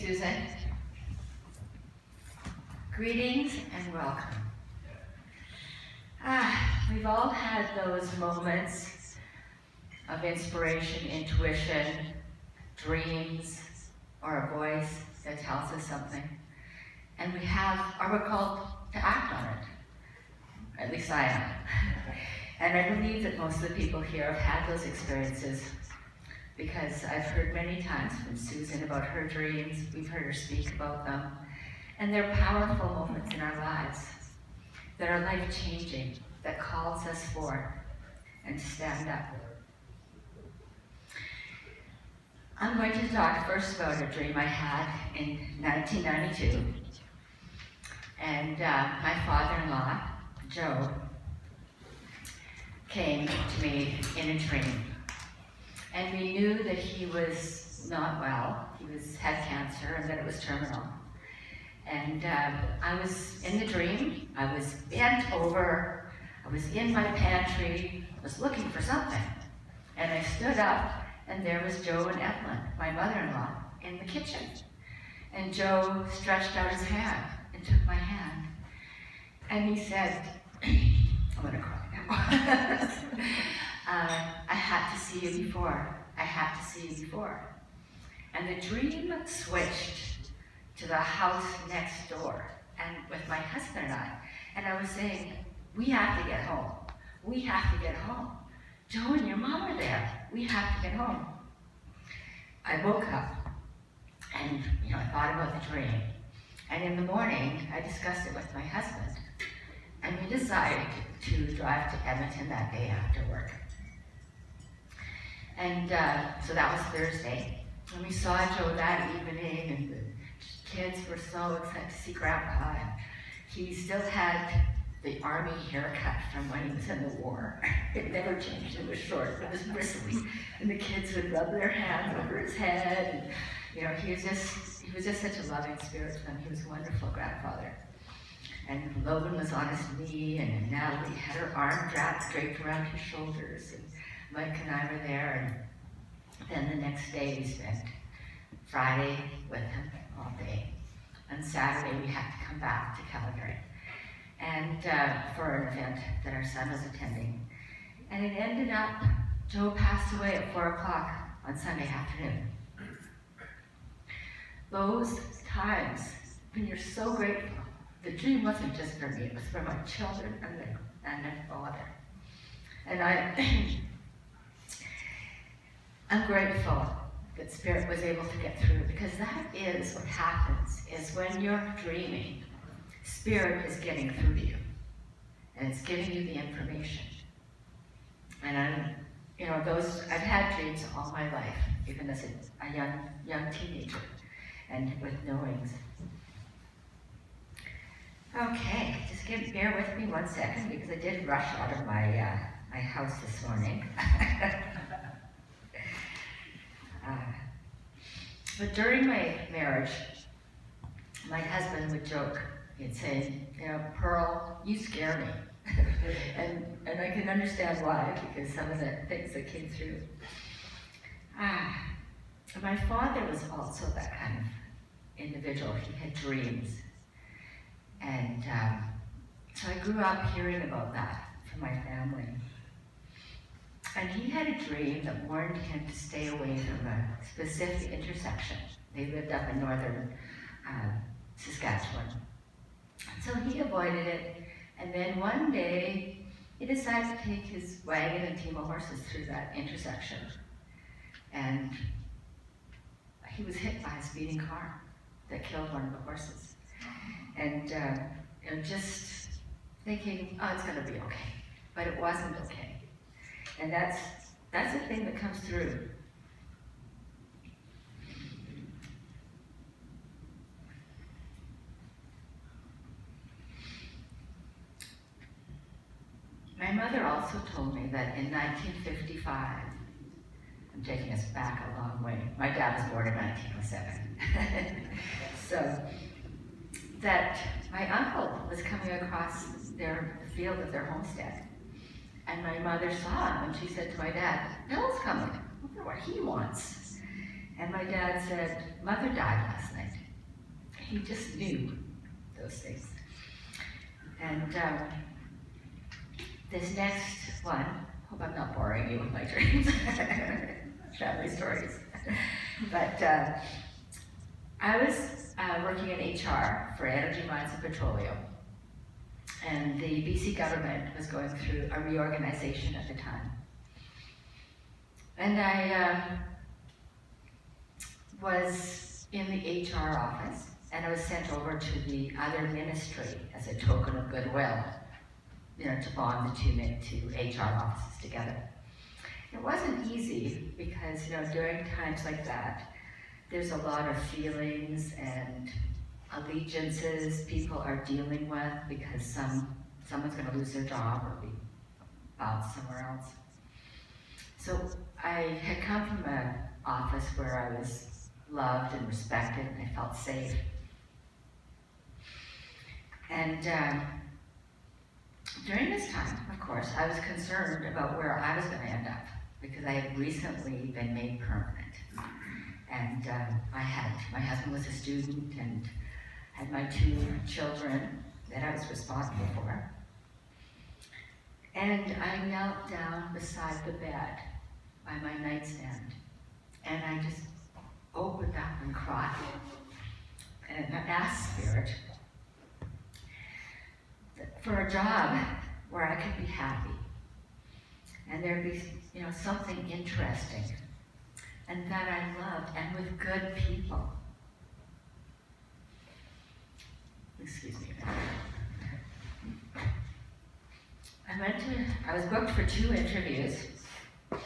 Susan. Greetings and welcome. We've all had those moments of inspiration, intuition, dreams, or a voice that tells us something. And we're called to act on it. At least I am. And I believe that most of the people here have had those experiences, because I've heard many times from Susan about her dreams. We've heard her speak about them. And they're powerful moments in our lives that are life-changing, that calls us forward and to stand up. I'm going to talk first about a dream I had in 1992. And my father-in-law, Joe, came to me in a dream. And we knew that he was not well. He had cancer and that it was terminal. And I was in the dream. I was bent over. I was in my pantry. I was looking for something. And I stood up, and there was Joe and Evelyn, my mother-in-law, in the kitchen. And Joe stretched out his hand and took my hand. And he said, I'm going to cry now. I had to see you before. I had to see you before. And the dream switched to the house next door, and with my husband and I. And I was saying, we have to get home. We have to get home. Joe and your mom are there. We have to get home. I woke up, and I thought about the dream. And in the morning, I discussed it with my husband. And we decided to drive to Edmonton that day after work. And so that was Thursday. And we saw Joe that evening, and the kids were so excited to see Grandpa. And he still had the army haircut from when he was in the war. It never changed. It was short. It was bristly. And the kids would rub their hands over his head. And, he was just such a loving spirit to them. He was a wonderful grandfather. And Logan was on his knee, and Natalie had her arm draped around his shoulders. And Mike and I were there. And then the next day we spent Friday with him all day. On Saturday we had to come back to Calgary and for an event that our son was attending. And it ended up, Joe passed away at 4 o'clock on Sunday afternoon. Those times when you're so grateful, the dream wasn't just for me, it was for my children and their father. And I'm grateful that Spirit was able to get through, because that is what happens, is when you're dreaming, Spirit is getting through to you, and it's giving you the information. And I've had dreams all my life, even as a young teenager, and with knowings. Okay, just bear with me 1 second, because I did rush out of my house this morning. But during my marriage, my husband would joke. He'd say, Pearl, you scare me. and I can understand why, because some of the things that came through. My father was also that kind of individual. He had dreams. And so I grew up hearing about that from my family. And he had a dream that warned him to stay away from a specific intersection. They lived up in northern Saskatchewan. So he avoided it, and then one day he decided to take his wagon and team of horses through that intersection. And he was hit by a speeding car that killed one of the horses. And just thinking, oh, it's gonna be okay. But it wasn't okay. And that's the thing that comes through. My mother also told me that in 1955, I'm taking us back a long way. My dad was born in 1907. So, that my uncle was coming across the field of their homestead. And my mother saw him, and she said to my dad, Bill's coming. I wonder what he wants. And my dad said, Mother died last night. He just knew those things. And this next one, hope I'm not boring you with my dreams, family stories. But I was working in HR for Energy, Mines and Petroleum. And the BC government was going through a reorganization at the time. And I was in the HR office, and I was sent over to the other ministry as a token of goodwill, to bond the two HR offices together. It wasn't easy because, during times like that, there's a lot of feelings and allegiances people are dealing with because someone's going to lose their job or be bounced somewhere else. So I had come from an office where I was loved and respected and I felt safe. And during this time, of course, I was concerned about where I was going to end up because I had recently been made permanent. And my husband was a student and had my 2 children that I was responsible for. And I knelt down beside the bed by my nightstand, and I just opened up and cried. And I asked Spirit for a job where I could be happy, and there'd be, something interesting, and that I loved, and with good people. Excuse me. I was booked for 2 interviews, and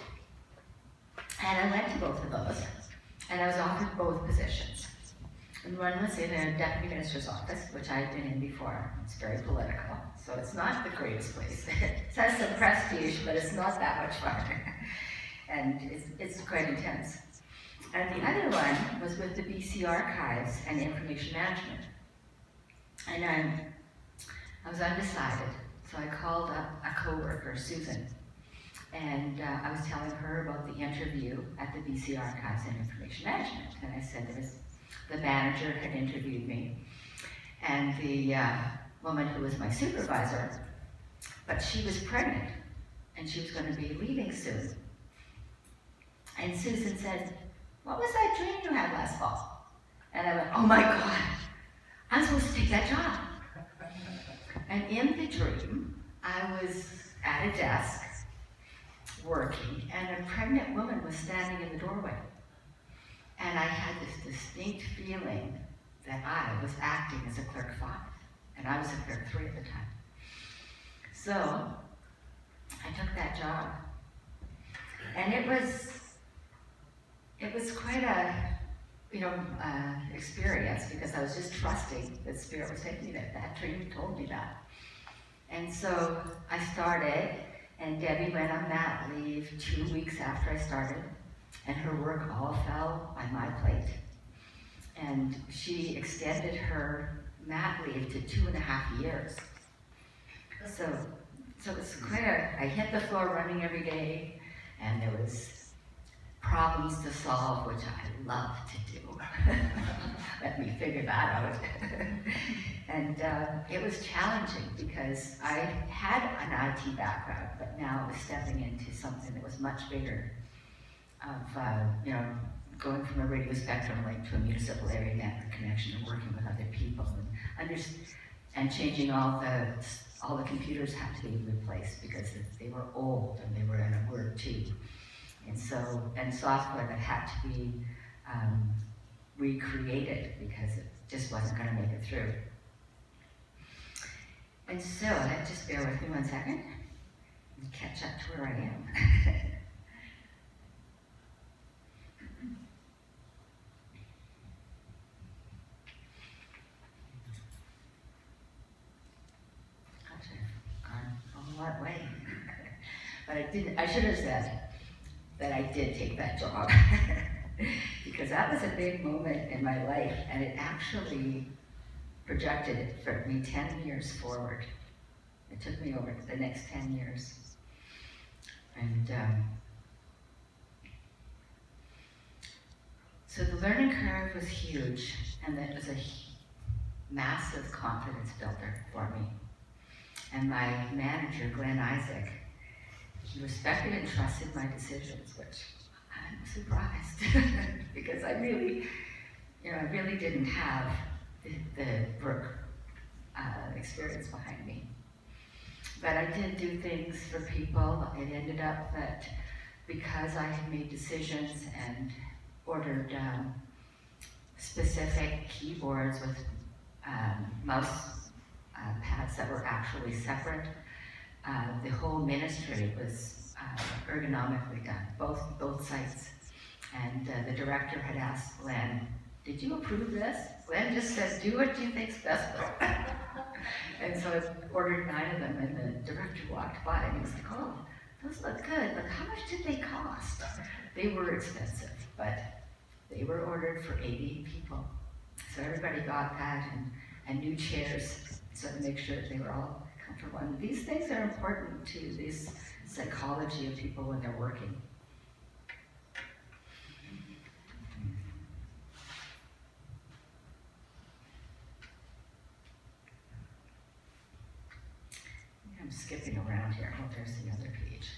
I went to both of those, and I was offered both positions. And one was in a deputy minister's office, which I'd been in before. It's very political, so it's not the greatest place. It has some prestige, but it's not that much fun. And it's quite intense. And the other one was with the BC Archives and Information Management. And I was undecided, so I called up a coworker, Susan, and I was telling her about the interview at the BC Archives and Information Management. And I said the manager had interviewed me, and the woman who was my supervisor, but she was pregnant, and she was going to be leaving soon. And Susan said, "What was that dream you had last fall?" And I went, "Oh my God, I'm supposed to take that job." And in the dream, I was at a desk working, and a pregnant woman was standing in the doorway. And I had this distinct feeling that I was acting as a clerk 5, and I was a clerk 3 at the time. So I took that job, and it was quite a experience, because I was just trusting that Spirit was taking me there. That dream told me that. And so I started, and Debbie went on mat leave 2 weeks after I started, and her work all fell on my plate. And she extended her mat leave to 2.5 years. So it was quite I hit the floor running every day, and there was problems to solve, which I love to do. Let me figure that out. And it was challenging because I had an IT background, but now I was stepping into something that was much bigger, of going from a radio spectrum link to a municipal area network connection and working with other people and changing all the computers had to be replaced because they were old and they were in a Word 2. And software that had to be recreated because it just wasn't going to make it through. And so, just bear with me 1 second and catch up to where I am. Gosh, I've gone a long way. But I should have said that I did take that job. Because that was a big moment in my life, and it actually projected it for me 10 years forward. It took me over the next 10 years. And learning curve was huge, and it was a massive confidence builder for me. And my manager, Glenn Isaac, he respected and trusted my decisions, which I'm surprised because I really didn't have the work experience behind me. But I did do things for people. It ended up that because I had made decisions and ordered specific keyboards with mouse pads that were actually separate, the whole ministry was ergonomically done, both sites. And the director had asked Glenn, "Did you approve this?" Glenn just said, "Do what you think's best." And so I ordered 9 of them, and the director walked by and he was like, "Oh, those look good, but how much did they cost?" They were expensive, but they were ordered for 80 people. So everybody got that, and new chairs, so to make sure that they were all comfortable. And these things are important to this psychology of people when they're working. I'm skipping around here. Oh, there's the other page.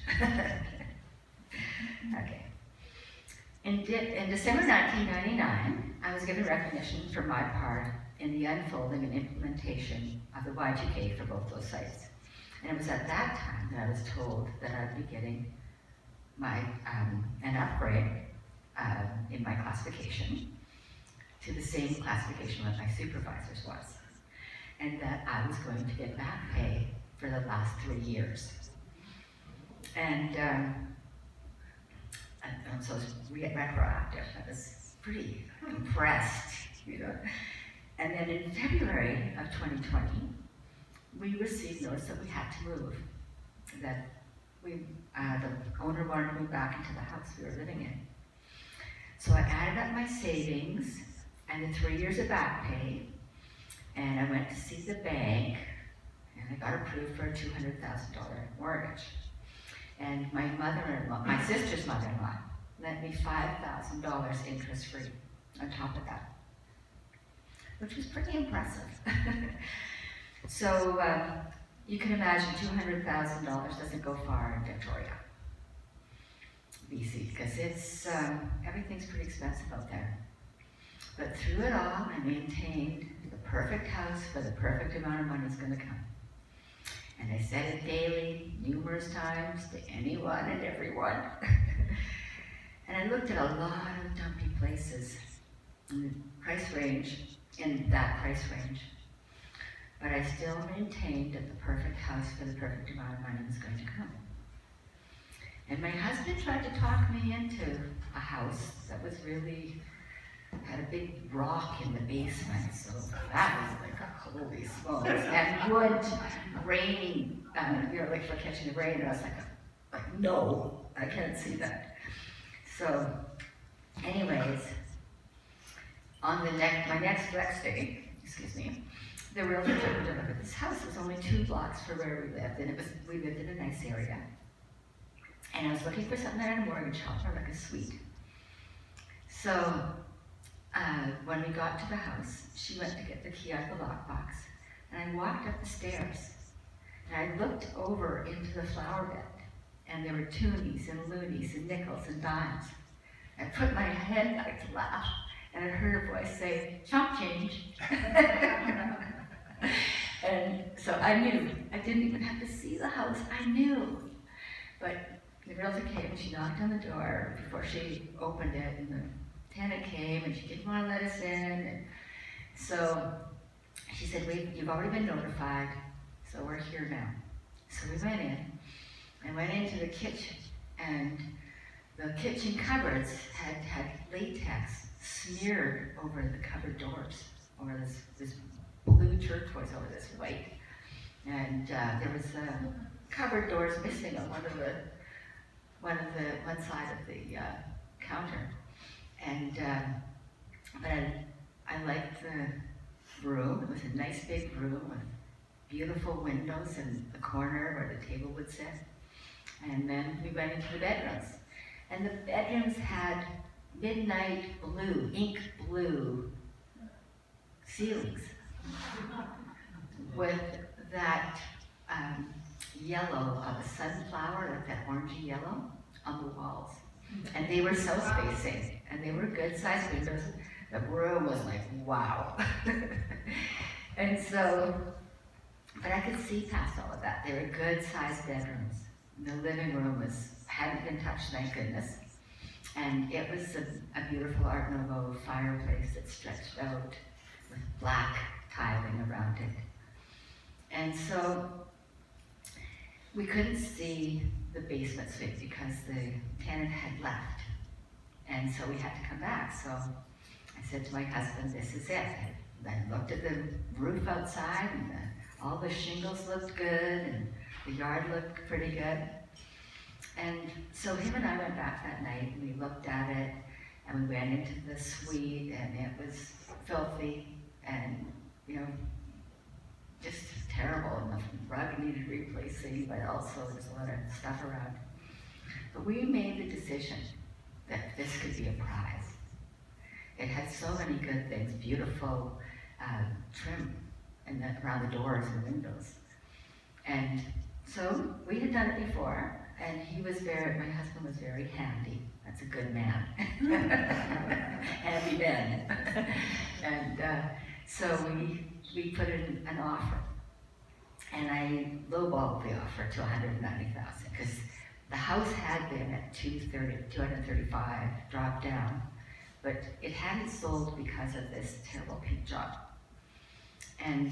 Okay. In December 1999, I was given recognition for my part in the unfolding and implementation of the Y2K for both those sites. And it was at that time that I was told that I'd be getting an upgrade in my classification to the same classification that my supervisor's was. And that I was going to get back pay for the last 3 years. And so it's retroactive. I was pretty impressed, And then in February of 2020, we received notice that we had to move. That the owner wanted to move back into the house we were living in. So I added up my savings and the 3 years of back pay, and I went to see the bank, and I got approved for a $200,000 mortgage. And my sister's mother-in-law, lent me $5,000 interest-free on top of that, which was pretty impressive. So you can imagine $200,000 doesn't go far in Victoria, BC, because it's everything's pretty expensive out there. But through it all, I maintained the perfect house for the perfect amount of money is going to come. And I said it daily, numerous times, to anyone and everyone. And I looked at a lot of dumpy places in the price range, in that price range. But I still maintained that the perfect house for the perfect amount of money was going to come. And my husband tried to talk me into a house that was really, had a big rock in the basement, so that was like a holy smokes. And wood, rain, like for catching the rain, and I was like, no, I can't see that. So, anyways, on my next day, the realtor took me to look at this house. It was only 2 blocks from where we lived, and we lived in a nice area. And I was looking for something that had a mortgage offer, like a suite. So, when we got to the house, she went to get the key out of the lockbox, and I walked up the stairs, and I looked over into the flower bed, and there were toonies and loonies and nickels and dimes. I put my head back to laugh, and I heard a voice say, "Chump change." And so I knew. I didn't even have to see the house. I knew. But the realtor came and she knocked on the door before she opened it, and the tenant came and she didn't want to let us in. And so she said, "You've already been notified, so we're here now." So we went in. I went into the kitchen, and the kitchen cupboards had latex smeared over the cupboard doors, over this blue turquoise over this white. And there was cupboard doors missing on one side of the counter. And but I liked the room. It was a nice big room with beautiful windows in the corner where the table would sit. And then we went into the bedrooms. And the bedrooms had midnight blue, ink blue ceilings with that yellow of a sunflower, like that orangey yellow, on the walls. And they were south-facing, and they were good-sized windows. The room was like, wow. And so, but I could see past all of that. They were good-sized bedrooms. The living room hadn't been touched, thank goodness. And it was a beautiful Art Nouveau fireplace that stretched out with black tiling around it. And so we couldn't see the basement suite because the tenant had left. And so we had to come back. So I said to my husband, this is it. I looked at the roof outside, and all the shingles looked good, and the yard looked pretty good. And so him and I went back that night, and we looked at it, and we went into the suite, and it was filthy, and, just terrible, and the rug needed replacing, but also there's a lot of stuff around. But we made the decision that this could be a prize. It had so many good things, beautiful trim around the doors and windows. And so we had done it before, and my husband was very handy. That's a good man. Handy man. And so we put in an offer. And I lowballed the offer to $190,000 because the house had been at $235, dropped down, but it hadn't sold because of this terrible peak job. And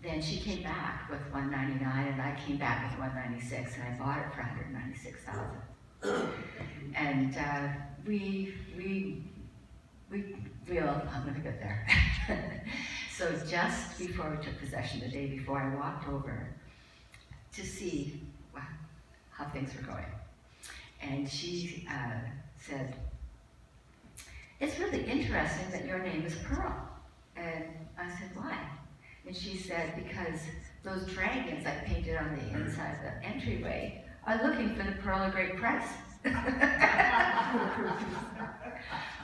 then she came back with $199, and I came back with $196, and I bought it for $196,000. And I'm gonna get there. So just before we took possession, the day before, I walked over to see how things were going. And she said, it's really interesting that your name is Pearl. And I said, why? And she said, because those dragons I painted on the inside of the entryway are looking for the pearl of great price.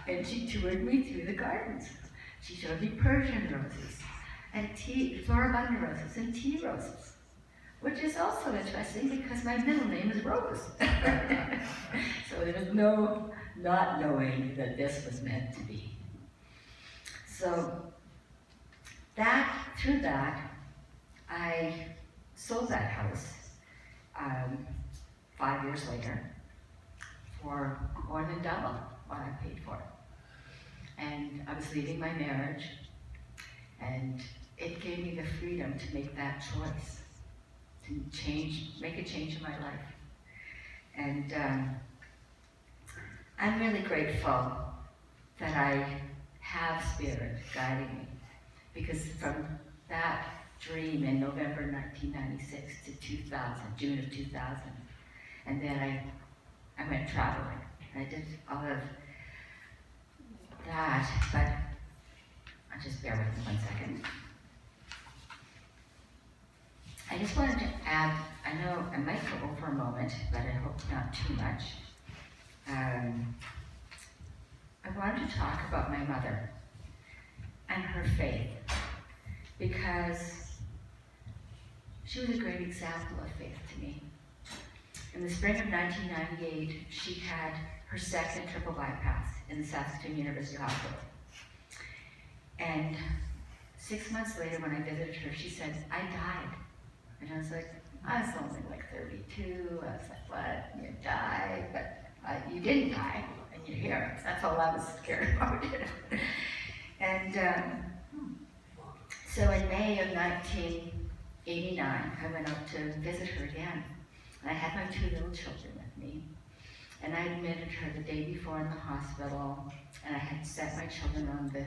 And she toured me through the gardens. She showed me Persian roses and floribunda roses and tea roses, which is also interesting because my middle name is Rose. So there was no not knowing that this was meant to be. So through that, I sold that house 5 years later for more than double what I paid for it. And I was leaving my marriage, and it gave me the freedom to make that choice, to make a change in my life. And I'm really grateful that I have Spirit guiding me, because from that dream in November 1996 to 2000, June of 2000, and then I went traveling. I did all of that, but I'll just bear with me 1 second. I just wanted to add, I know I might go over a moment, but I hope not too much. I wanted to talk about my mother and her faith, because she was a great example of faith to me. In the spring of 1998, she had her second triple bypass in the Saskatoon University Hospital. And 6 months later, when I visited her, she said, I died. And I was like, I was only like 32. I was like, what? You died? But you didn't die, and you're here. That's all I was scared about. And so in May of 1989, I went out to visit her again. And I had my 2 little children with me. And I admitted her the day before in the hospital, and I had set my children on the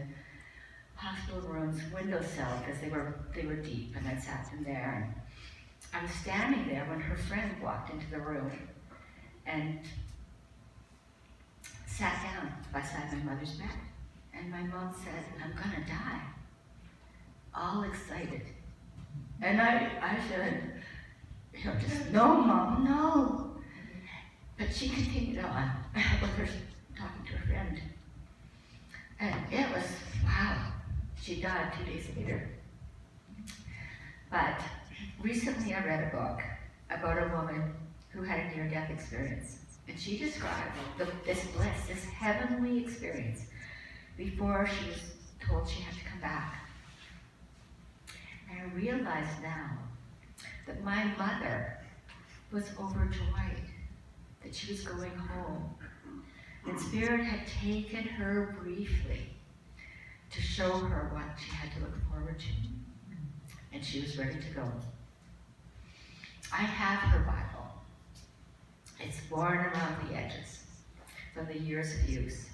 hospital room's windowsill because they were deep, and I sat them there. And I was standing there when her friend walked into the room and sat down beside my mother's bed. And my mom said, I'm gonna die. All excited. And I said, just, no, Mom, no. But she continued on with her talking to a friend. And it was, wow, she died 2 days later. But recently I read a book about a woman who had a near-death experience. And she described this bliss, this heavenly experience, before she was told she had to come back. And I realize now that my mother was overjoyed that she was going home. And Spirit had taken her briefly to show her what she had to look forward to. And she was ready to go. I have her Bible. It's worn around the edges from the years of use.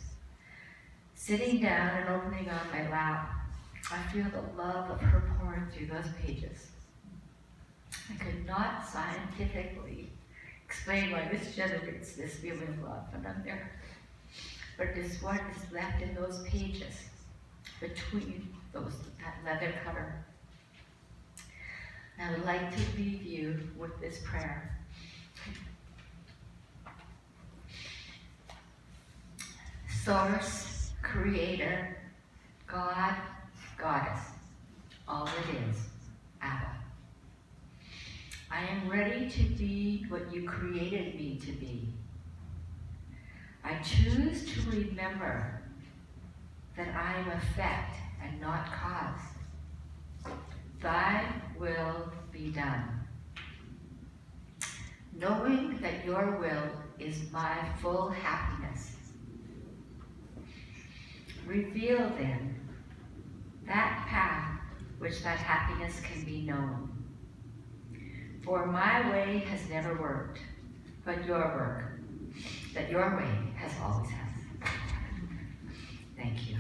Sitting down and opening on my lap, I feel the love of her pouring through those pages. I could not scientifically explain why this generates this feeling of love, and I'm there. But it is what is left in those pages, between that leather cover. And I would like to leave you with this prayer. Source, Creator, God, Goddess, all it is, Abba. I am ready to be what you created me to be. I choose to remember that I am effect and not cause. Thy will be done. Knowing that your will is my full happiness. Reveal then that path which that happiness can be known. For my way has never worked, but your way has always has. Thank you.